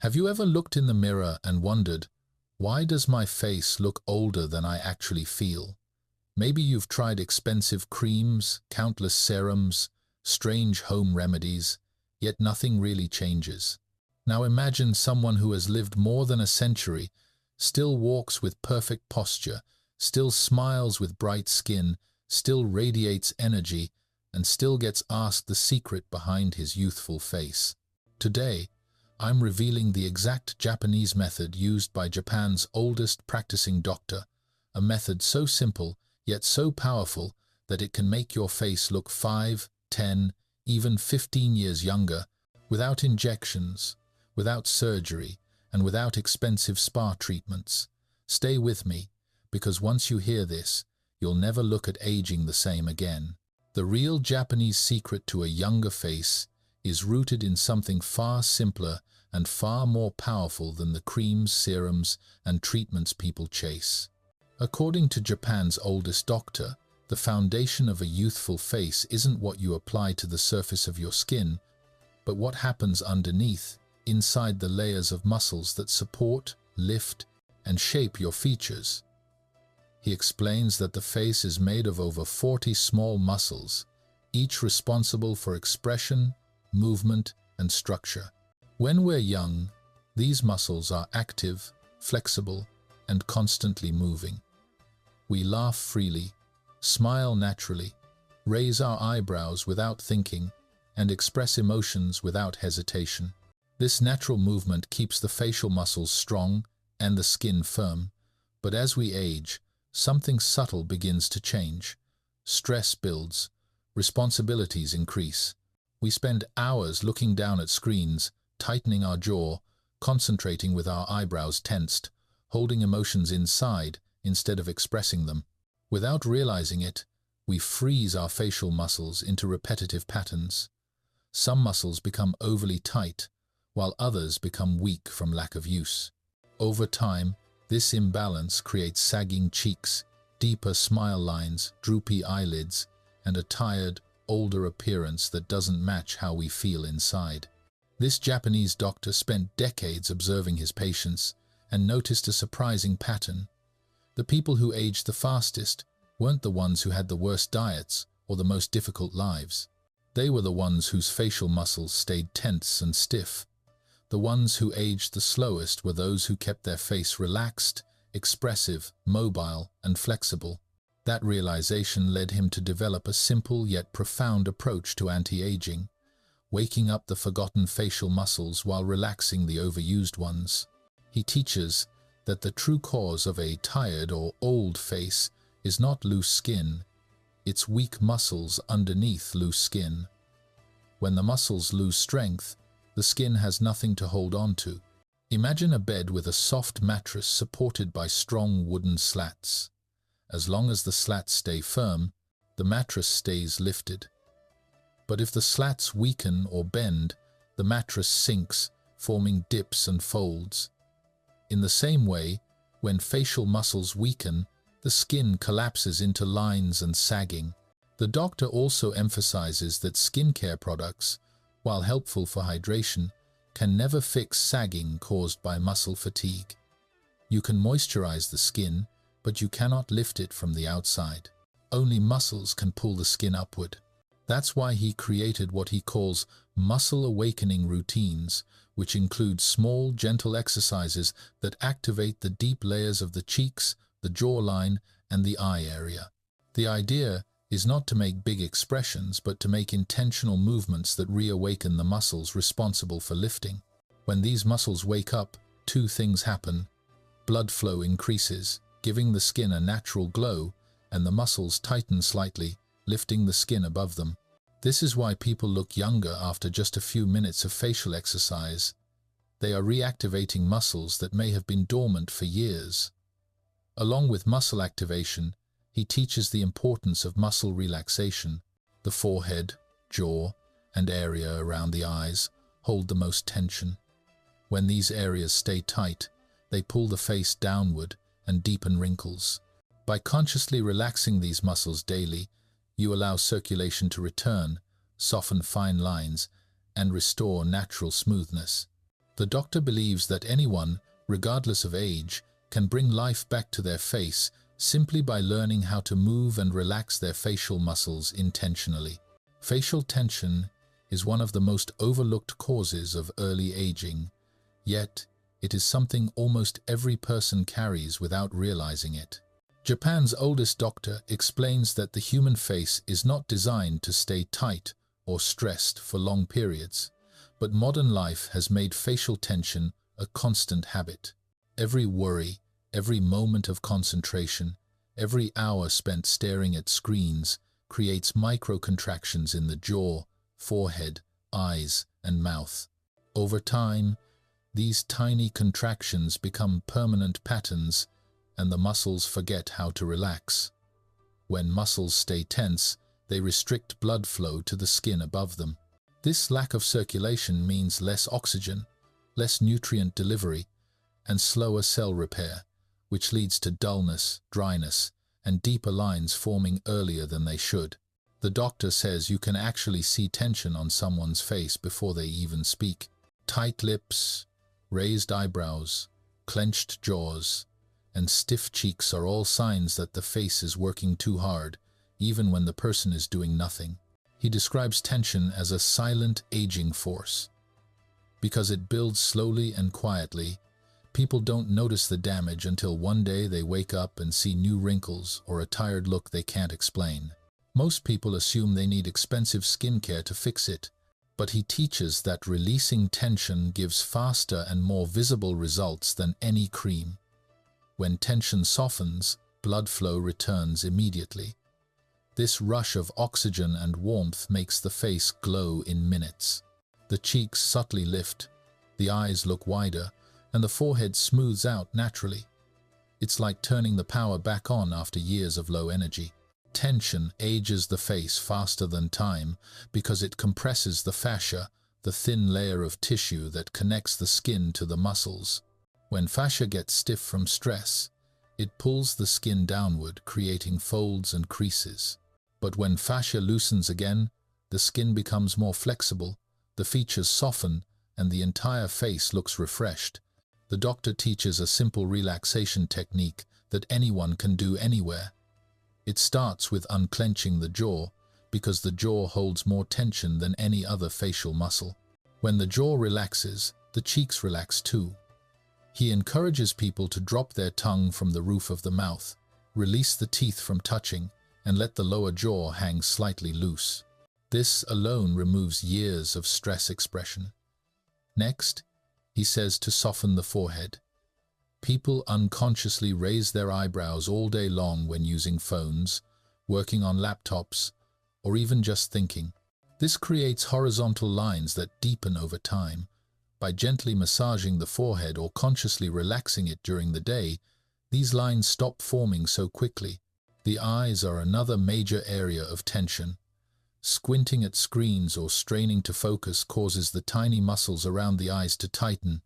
Have you ever looked in the mirror and wondered, why does my face look older than I actually feel? Maybe you've tried expensive creams, countless serums, strange home remedies, yet nothing really changes. Now imagine someone who has lived more than a century, still walks with perfect posture, still smiles with bright skin, still radiates energy, and still gets asked the secret behind his youthful face. Today, I'm revealing the exact Japanese method used by Japan's oldest practicing doctor, a method so simple yet so powerful that it can make your face look 5, 10, even 15 years younger, without injections, without surgery, and without expensive spa treatments. Stay with me, because once you hear this, you'll never look at aging the same again. The real Japanese secret to a younger face is rooted in something far simpler and far more powerful than the creams, serums, and treatments people chase. According to Japan's oldest doctor, the foundation of a youthful face isn't what you apply to the surface of your skin, but what happens underneath, inside the layers of muscles that support, lift, and shape your features. He explains that the face is made of over 40 small muscles, each responsible for expression, movement, and structure. When we're young, these muscles are active, flexible, and constantly moving. We laugh freely, smile naturally, raise our eyebrows without thinking, and express emotions without hesitation. This natural movement keeps the facial muscles strong and the skin firm. But as we age, something subtle begins to change. Stress builds, responsibilities increase. We spend hours looking down at screens, tightening our jaw, concentrating with our eyebrows tensed, holding emotions inside instead of expressing them. Without realizing it, we freeze our facial muscles into repetitive patterns. Some muscles become overly tight, while others become weak from lack of use. Over time, this imbalance creates sagging cheeks, deeper smile lines, droopy eyelids, and a tired, older appearance that doesn't match how we feel inside. This Japanese doctor spent decades observing his patients and noticed a surprising pattern. The people who aged the fastest weren't the ones who had the worst diets or the most difficult lives. They were the ones whose facial muscles stayed tense and stiff. The ones who aged the slowest were those who kept their face relaxed, expressive, mobile, and flexible. That realization led him to develop a simple yet profound approach to anti-aging, waking up the forgotten facial muscles while relaxing the overused ones. He teaches that the true cause of a tired or old face is not loose skin, it's weak muscles underneath loose skin. When the muscles lose strength, the skin has nothing to hold on to. Imagine a bed with a soft mattress supported by strong wooden slats. As long as the slats stay firm, the mattress stays lifted. But if the slats weaken or bend, the mattress sinks, forming dips and folds. In the same way, when facial muscles weaken, the skin collapses into lines and sagging. The doctor also emphasizes that skincare products, while helpful for hydration, can never fix sagging caused by muscle fatigue. You can moisturize the skin, but you cannot lift it from the outside. Only muscles can pull the skin upward. That's why he created what he calls muscle awakening routines, which include small, gentle exercises that activate the deep layers of the cheeks, the jawline, and the eye area. The idea is not to make big expressions, but to make intentional movements that reawaken the muscles responsible for lifting. When these muscles wake up, two things happen. Blood flow increases, giving the skin a natural glow, and the muscles tighten slightly, lifting the skin above them. This is why people look younger after just a few minutes of facial exercise. They are reactivating muscles that may have been dormant for years. Along with muscle activation, he teaches the importance of muscle relaxation. The forehead, jaw, and area around the eyes hold the most tension. When these areas stay tight, they pull the face downward and deepen wrinkles. By consciously relaxing these muscles daily, you allow circulation to return, soften fine lines, and restore natural smoothness. The doctor believes that anyone, regardless of age, can bring life back to their face simply by learning how to move and relax their facial muscles intentionally. Facial tension is one of the most overlooked causes of early aging, yet it is something almost every person carries without realizing it. Japan's oldest doctor explains that the human face is not designed to stay tight or stressed for long periods, but modern life has made facial tension a constant habit. Every worry, every moment of concentration, every hour spent staring at screens creates micro-contractions in the jaw, forehead, eyes, and mouth. Over time, these tiny contractions become permanent patterns, and the muscles forget how to relax. When muscles stay tense, they restrict blood flow to the skin above them. This lack of circulation means less oxygen, less nutrient delivery, and slower cell repair, which leads to dullness, dryness, and deeper lines forming earlier than they should. The doctor says you can actually see tension on someone's face before they even speak. Tight lips, raised eyebrows, clenched jaws, and stiff cheeks are all signs that the face is working too hard, even when the person is doing nothing. He describes tension as a silent aging force. Because it builds slowly and quietly, people don't notice the damage until one day they wake up and see new wrinkles or a tired look they can't explain. Most people assume they need expensive skincare to fix it, but he teaches that releasing tension gives faster and more visible results than any cream. When tension softens, blood flow returns immediately. This rush of oxygen and warmth makes the face glow in minutes. The cheeks subtly lift, the eyes look wider, and the forehead smooths out naturally. It's like turning the power back on after years of low energy. Tension ages the face faster than time because it compresses the fascia, the thin layer of tissue that connects the skin to the muscles. When fascia gets stiff from stress, it pulls the skin downward, creating folds and creases. But when fascia loosens again, the skin becomes more flexible, the features soften, and the entire face looks refreshed. The doctor teaches a simple relaxation technique that anyone can do anywhere. It starts with unclenching the jaw, because the jaw holds more tension than any other facial muscle. When the jaw relaxes, the cheeks relax too. He encourages people to drop their tongue from the roof of the mouth, release the teeth from touching, and let the lower jaw hang slightly loose. This alone removes years of stress expression. Next, he says to soften the forehead. People unconsciously raise their eyebrows all day long when using phones, working on laptops, or even just thinking. This creates horizontal lines that deepen over time. By gently massaging the forehead or consciously relaxing it during the day, these lines stop forming so quickly. The eyes are another major area of tension. Squinting at screens or straining to focus causes the tiny muscles around the eyes to tighten,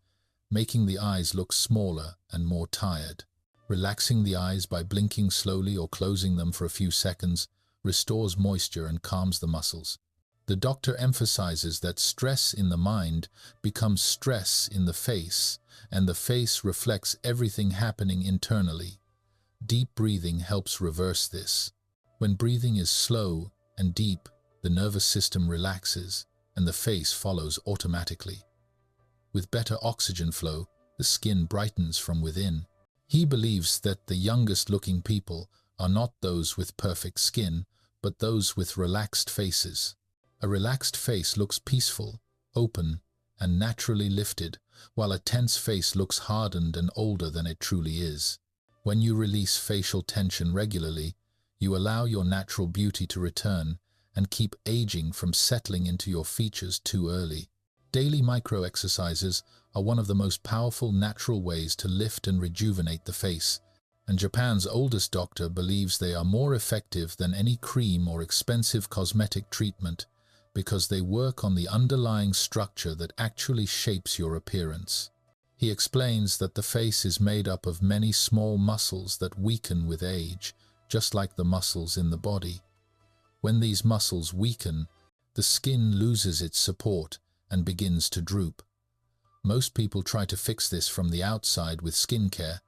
making the eyes look smaller and more tired. Relaxing the eyes by blinking slowly or closing them for a few seconds restores moisture and calms the muscles. The doctor emphasizes that stress in the mind becomes stress in the face, and the face reflects everything happening internally. Deep breathing helps reverse this. When breathing is slow and deep, the nervous system relaxes, and the face follows automatically. With better oxygen flow, the skin brightens from within. He believes that the youngest-looking people are not those with perfect skin, but those with relaxed faces. A relaxed face looks peaceful, open, and naturally lifted, while a tense face looks hardened and older than it truly is. When you release facial tension regularly, you allow your natural beauty to return and keep aging from settling into your features too early. Daily micro-exercises are one of the most powerful natural ways to lift and rejuvenate the face, and Japan's oldest doctor believes they are more effective than any cream or expensive cosmetic treatment because they work on the underlying structure that actually shapes your appearance. He explains that the face is made up of many small muscles that weaken with age, just like the muscles in the body. When these muscles weaken, the skin loses its support and begins to droop. Most people try to fix this from the outside with skincare,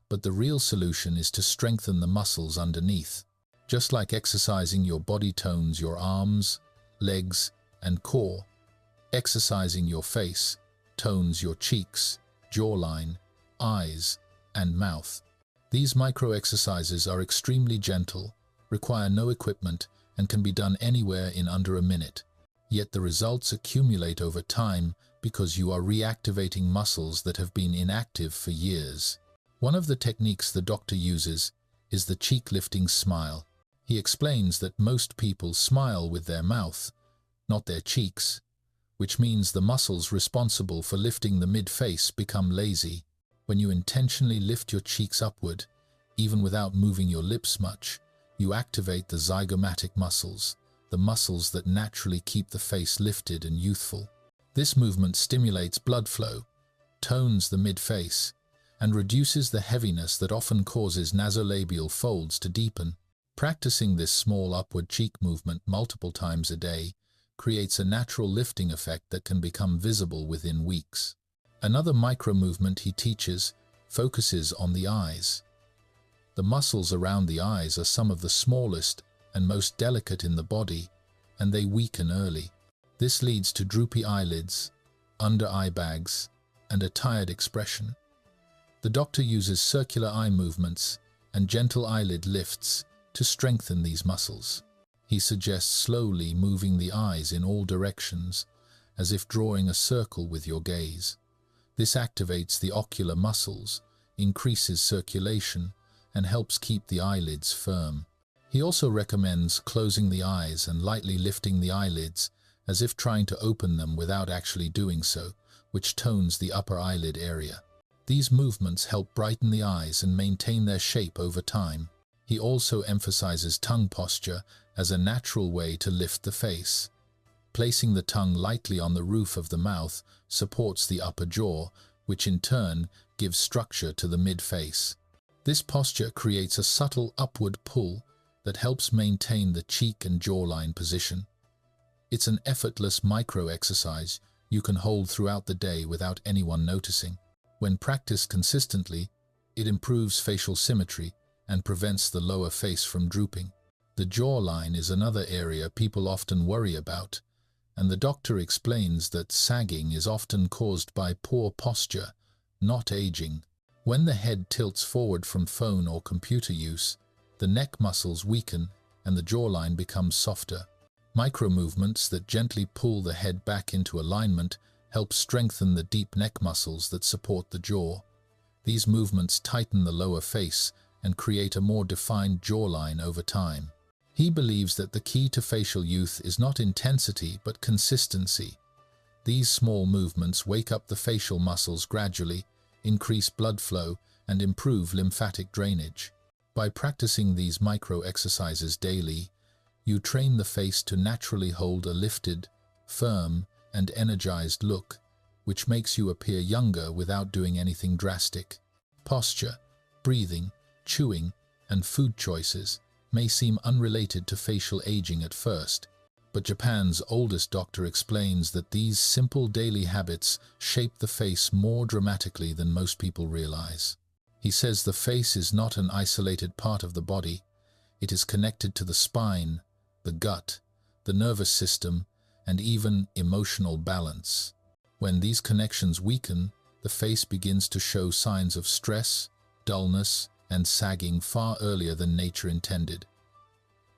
but the real solution is to strengthen the muscles underneath. Just like exercising your body tones your arms, legs, and core, exercising your face tones your cheeks, jawline, eyes, and mouth. These micro exercises are extremely gentle, require no equipment, and can be done anywhere in under a minute. Yet the results accumulate over time because you are reactivating muscles that have been inactive for years. One of the techniques the doctor uses is the cheek-lifting smile. He explains that most people smile with their mouth, not their cheeks, which means the muscles responsible for lifting the mid-face become lazy. When you intentionally lift your cheeks upward, even without moving your lips much, you activate the zygomatic muscles, the muscles that naturally keep the face lifted and youthful. This movement stimulates blood flow, tones the mid-face, and reduces the heaviness that often causes nasolabial folds to deepen. Practicing this small upward cheek movement multiple times a day creates a natural lifting effect that can become visible within weeks. Another micro-movement he teaches focuses on the eyes. The muscles around the eyes are some of the smallest and most delicate in the body, and they weaken early. This leads to droopy eyelids, under-eye bags, and a tired expression. The doctor uses circular eye movements and gentle eyelid lifts to strengthen these muscles. He suggests slowly moving the eyes in all directions, as if drawing a circle with your gaze. This activates the ocular muscles, increases circulation, and helps keep the eyelids firm. He also recommends closing the eyes and lightly lifting the eyelids, as if trying to open them without actually doing so, which tones the upper eyelid area. These movements help brighten the eyes and maintain their shape over time. He also emphasizes tongue posture as a natural way to lift the face. Placing the tongue lightly on the roof of the mouth supports the upper jaw, which in turn gives structure to the mid-face. This posture creates a subtle upward pull that helps maintain the cheek and jawline position. It's an effortless micro-exercise you can hold throughout the day without anyone noticing. When practiced consistently, it improves facial symmetry and prevents the lower face from drooping. The jawline is another area people often worry about, and the doctor explains that sagging is often caused by poor posture, not aging. When the head tilts forward from phone or computer use, the neck muscles weaken and the jawline becomes softer. Micro-movements that gently pull the head back into alignment help strengthen the deep neck muscles that support the jaw. These movements tighten the lower face and create a more defined jawline over time. He believes that the key to facial youth is not intensity but consistency. These small movements wake up the facial muscles gradually, increase blood flow, and improve lymphatic drainage. By practicing these micro-exercises daily, you train the face to naturally hold a lifted, firm, and energized look, which makes you appear younger without doing anything drastic. Posture, breathing, chewing, and food choices may seem unrelated to facial aging at first, but Japan's oldest doctor explains that these simple daily habits shape the face more dramatically than most people realize. He says the face is not an isolated part of the body. It is connected to the spine, the gut, the nervous system, and even emotional balance. When these connections weaken, the face begins to show signs of stress, dullness, and sagging far earlier than nature intended.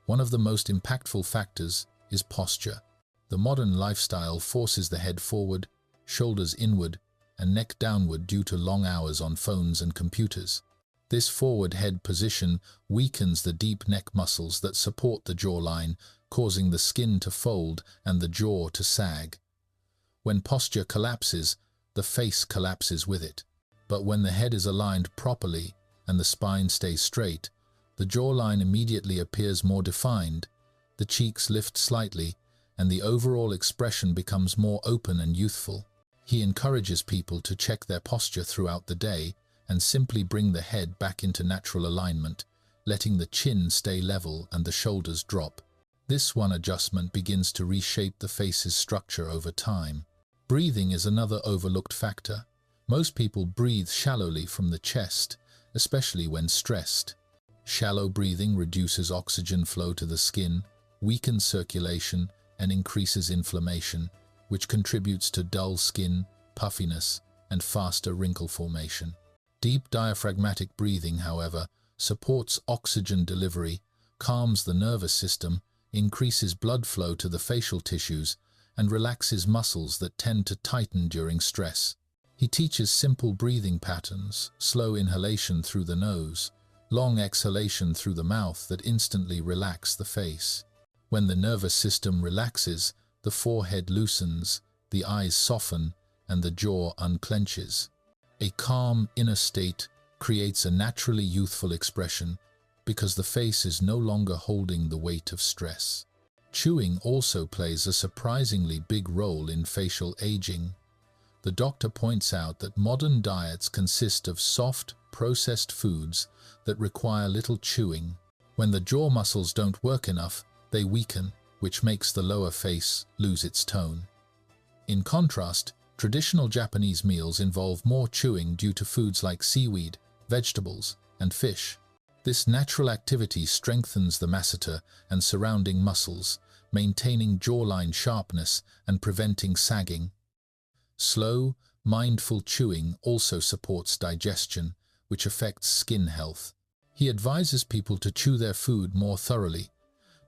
One of the most impactful factors is posture. The modern lifestyle forces the head forward, shoulders inward, and neck downward due to long hours on phones and computers. This forward head position weakens the deep neck muscles that support the jawline, causing the skin to fold and the jaw to sag. When posture collapses, the face collapses with it. But when the head is aligned properly and the spine stays straight, the jawline immediately appears more defined, the cheeks lift slightly, and the overall expression becomes more open and youthful. He encourages people to check their posture throughout the day and simply bring the head back into natural alignment, letting the chin stay level and the shoulders drop. This one adjustment begins to reshape the face's structure over time. Breathing is another overlooked factor. Most people breathe shallowly from the chest, especially when stressed. Shallow breathing reduces oxygen flow to the skin, weakens circulation, and increases inflammation, which contributes to dull skin, puffiness, and faster wrinkle formation. Deep diaphragmatic breathing, however, supports oxygen delivery, calms the nervous system, increases blood flow to the facial tissues, and relaxes muscles that tend to tighten during stress. He teaches simple breathing patterns, slow inhalation through the nose, long exhalation through the mouth that instantly relax the face. When the nervous system relaxes, the forehead loosens, the eyes soften, and the jaw unclenches. A calm inner state creates a naturally youthful expression because the face is no longer holding the weight of stress. Chewing also plays a surprisingly big role in facial aging. The doctor points out that modern diets consist of soft, processed foods that require little chewing. When the jaw muscles don't work enough, they weaken, which makes the lower face lose its tone. In contrast, traditional Japanese meals involve more chewing due to foods like seaweed, vegetables, and fish. This natural activity strengthens the masseter and surrounding muscles, maintaining jawline sharpness and preventing sagging. Slow, mindful chewing also supports digestion, which affects skin health. He advises people to chew their food more thoroughly,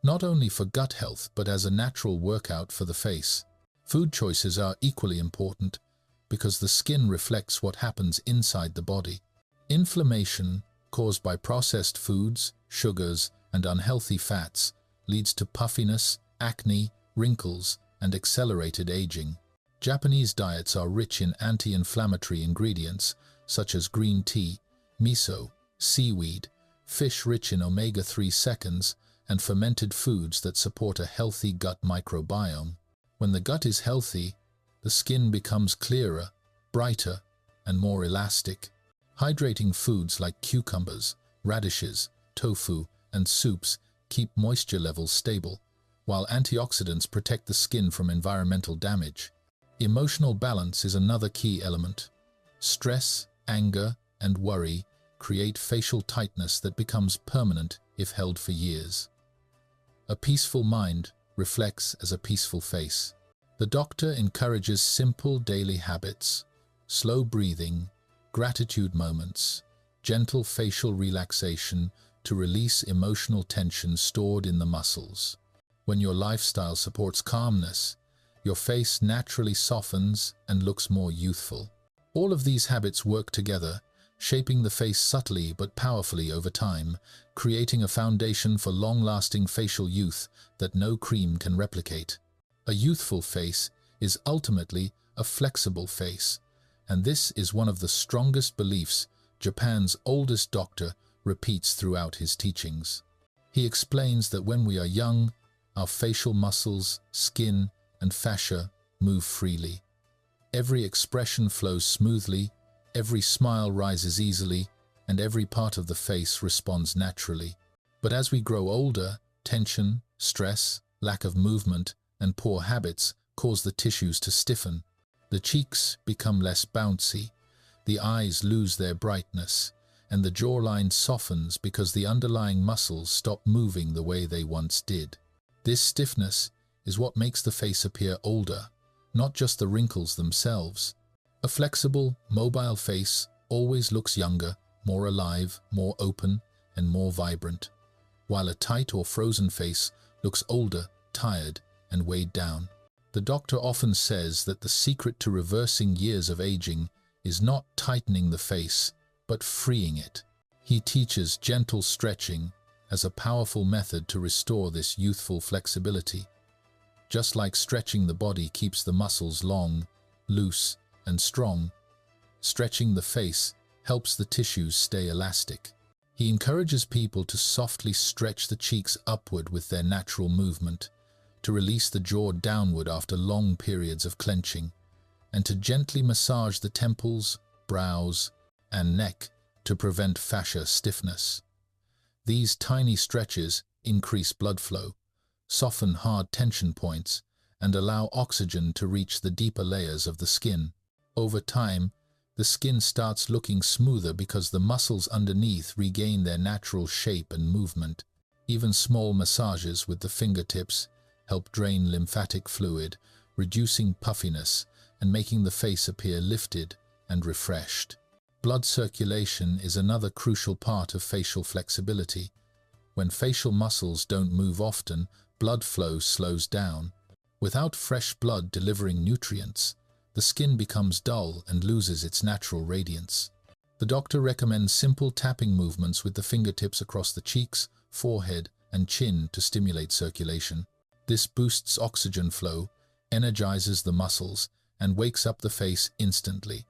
not only for gut health but as a natural workout for the face. Food choices are equally important because the skin reflects what happens inside the body. Inflammation caused by processed foods, sugars, and unhealthy fats leads to puffiness, acne, wrinkles, and accelerated aging. Japanese diets are rich in anti-inflammatory ingredients such as green tea, miso, seaweed, fish rich in omega-3 seconds, and fermented foods that support a healthy gut microbiome. When the gut is healthy, the skin becomes clearer, brighter, and more elastic. Hydrating foods like cucumbers, radishes, tofu, and soups keep moisture levels stable, while antioxidants protect the skin from environmental damage. Emotional balance is another key element. Stress, anger, and worry create facial tightness that becomes permanent if held for years. A peaceful mind reflects as a peaceful face. The doctor encourages simple daily habits, slow breathing, gratitude moments, gentle facial relaxation to release emotional tension stored in the muscles. When your lifestyle supports calmness, your face naturally softens and looks more youthful. All of these habits work together, shaping the face subtly but powerfully over time, creating a foundation for long-lasting facial youth that no cream can replicate. A youthful face is ultimately a flexible face, and this is one of the strongest beliefs Japan's oldest doctor repeats throughout his teachings. He explains that when we are young, our facial muscles, skin, and fascia move freely. Every expression flows smoothly, every smile rises easily, and every part of the face responds naturally. But as we grow older, tension, stress, lack of movement, and poor habits cause the tissues to stiffen. The cheeks become less bouncy, the eyes lose their brightness, and the jawline softens because the underlying muscles stop moving the way they once did. This stiffness is what makes the face appear older, not just the wrinkles themselves. A flexible, mobile face always looks younger, more alive, more open, and more vibrant, while a tight or frozen face looks older, tired, and weighed down. The doctor often says that the secret to reversing years of aging is not tightening the face, but freeing it. He teaches gentle stretching as a powerful method to restore this youthful flexibility. Just like stretching the body keeps the muscles long, loose, and strong, stretching the face helps the tissues stay elastic. He encourages people to softly stretch the cheeks upward with their natural movement, to release the jaw downward after long periods of clenching, and to gently massage the temples, brows, and neck to prevent fascia stiffness. These tiny stretches increase blood flow, soften hard tension points, and allow oxygen to reach the deeper layers of the skin. Over time, the skin starts looking smoother because the muscles underneath regain their natural shape and movement. Even small massages with the fingertips help drain lymphatic fluid, reducing puffiness and making the face appear lifted and refreshed. Blood circulation is another crucial part of facial flexibility. When facial muscles don't move often, blood flow slows down. Without fresh blood delivering nutrients, the skin becomes dull and loses its natural radiance. The doctor recommends simple tapping movements with the fingertips across the cheeks, forehead, and chin to stimulate circulation. This boosts oxygen flow, energizes the muscles, and wakes up the face instantly.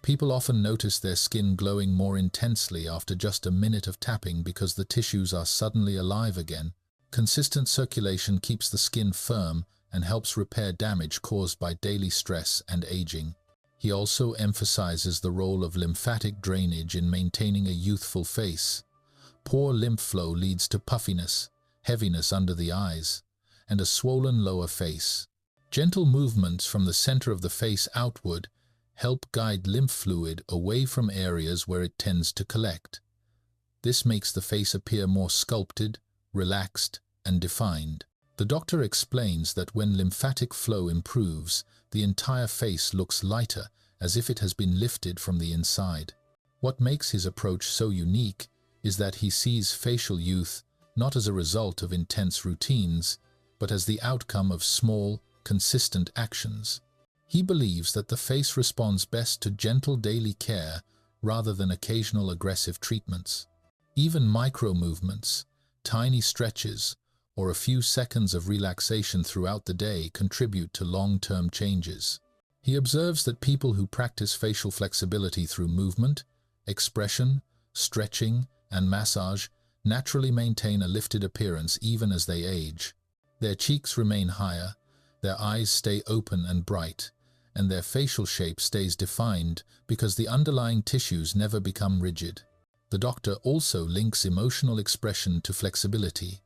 People often notice their skin glowing more intensely after just a minute of tapping because the tissues are suddenly alive again. Consistent circulation keeps the skin firm and helps repair damage caused by daily stress and aging. He also emphasizes the role of lymphatic drainage in maintaining a youthful face. Poor lymph flow leads to puffiness, heaviness under the eyes, and a swollen lower face. Gentle movements from the center of the face outward help guide lymph fluid away from areas where it tends to collect. This makes the face appear more sculpted, relaxed, and defined. The doctor explains that when lymphatic flow improves, the entire face looks lighter, as if it has been lifted from the inside. What makes his approach so unique is that he sees facial youth not as a result of intense routines, but as the outcome of small, consistent actions. He believes that the face responds best to gentle daily care rather than occasional aggressive treatments. Even micro-movements, tiny stretches, or a few seconds of relaxation throughout the day contribute to long-term changes. He observes that people who practice facial flexibility through movement, expression, stretching, and massage naturally maintain a lifted appearance even as they age. Their cheeks remain higher, their eyes stay open and bright, and their facial shape stays defined because the underlying tissues never become rigid. The doctor also links emotional expression to flexibility.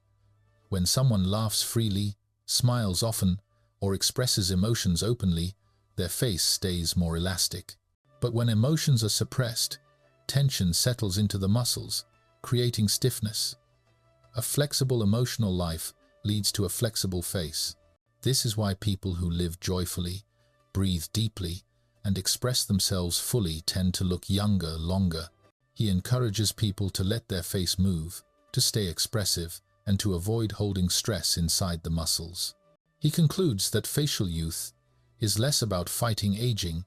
When someone laughs freely, smiles often, or expresses emotions openly, their face stays more elastic. But when emotions are suppressed, tension settles into the muscles, creating stiffness. A flexible emotional life leads to a flexible face. This is why people who live joyfully, breathe deeply, and express themselves fully tend to look younger longer. He encourages people to let their face move, to stay expressive, and to avoid holding stress inside the muscles. He concludes that facial youth is less about fighting aging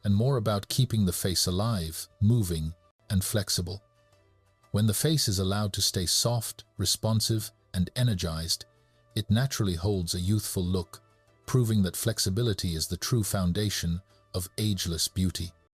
and more about keeping the face alive, moving, and flexible. When the face is allowed to stay soft, responsive, and energized, it naturally holds a youthful look, proving that flexibility is the true foundation of ageless beauty.